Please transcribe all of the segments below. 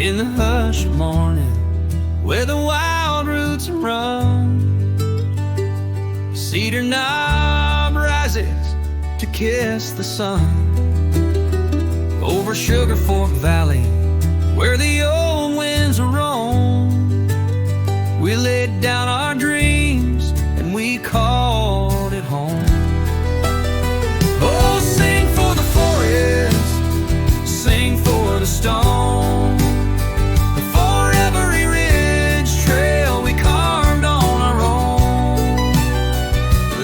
In the hushed morning, where the wild roots run, Cedar Knob rises to kiss the sun. Over Sugarfork Valley, where the old winds roam, we laid down our dreams and we called it home. Oh, sing for the forest, sing for the stone, for every ridge trail we carved on our own.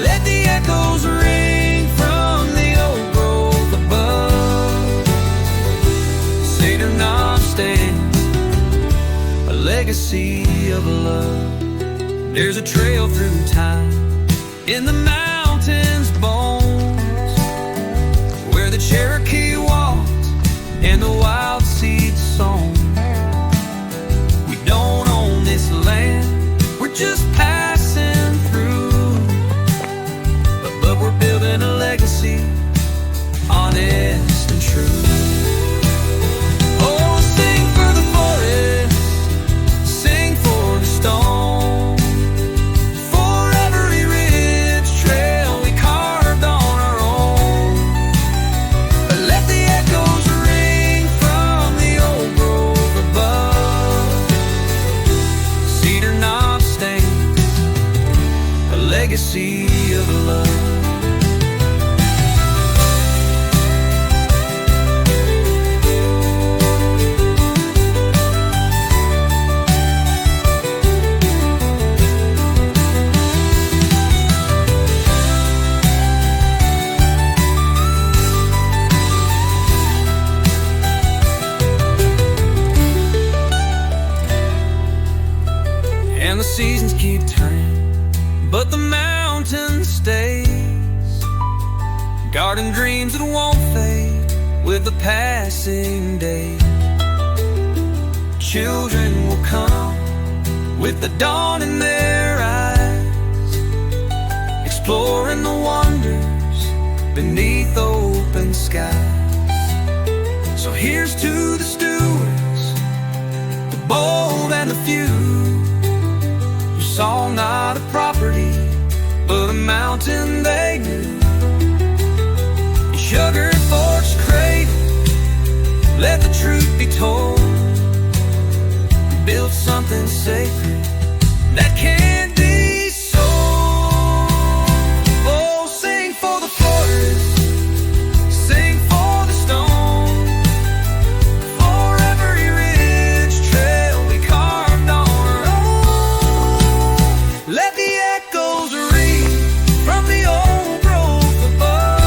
Let the echoes ring from the old grove above. Cedar Knob stands, a legacy of love. There's a trail through time in the mountains' bones, where the Cherokee walked and the wild seeds sown. We don't own this land, we're just passing through, but we're building a legacy, honest and true. Oh, sing for the forest, sing for the stone, for every ridge trail we carved on our own. Let the echoes ring from the old grove above. Cedar Knob stands, a legacy of love. And the seasons keep turning, but the mountain stays. Garden dreams that won't fade with the passing day. Children will come with the dawn in their eyes, exploring the wonders beneath open skies. So here's to the stewards, the bold and the few, who saw not a property, but a mountain they knew. Sugarfork's cradle, let the truth be told. Build something sacred that can't be sold. Oh, sing for the forest, sing for the stone, for every ridge trail we carved on our own. Let the echoes ring from the old grove above.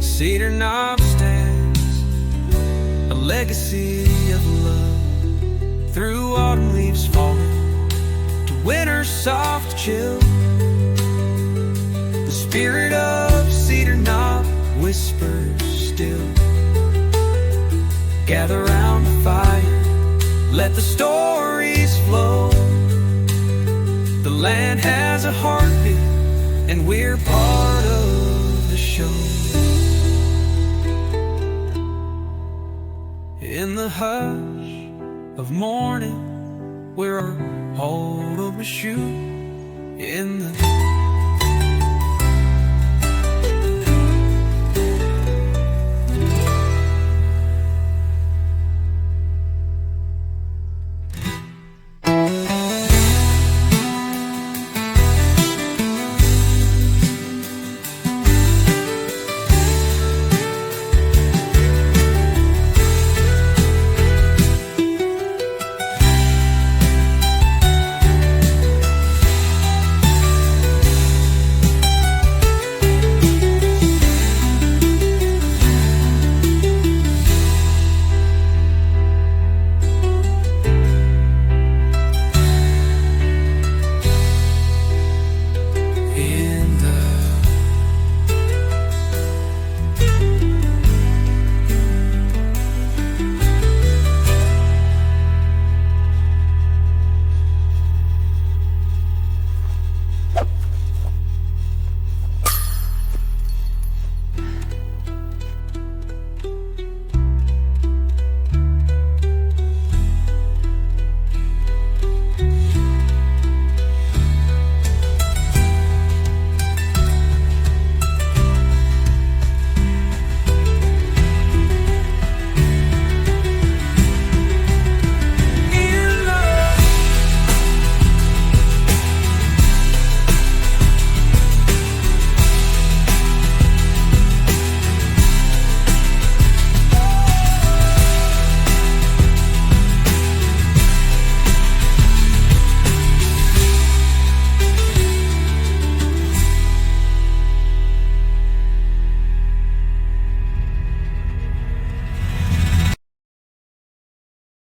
Cedar Knob stands, a legacy of love. Through autumn leaves falling to winter's soft chill, the spirit of Cedar Knob whispers still. Gather round the fire, let the stories flow. The land has a heartbeat, and we're part of the show. In the hush of morning, where our hold of a shoe, in the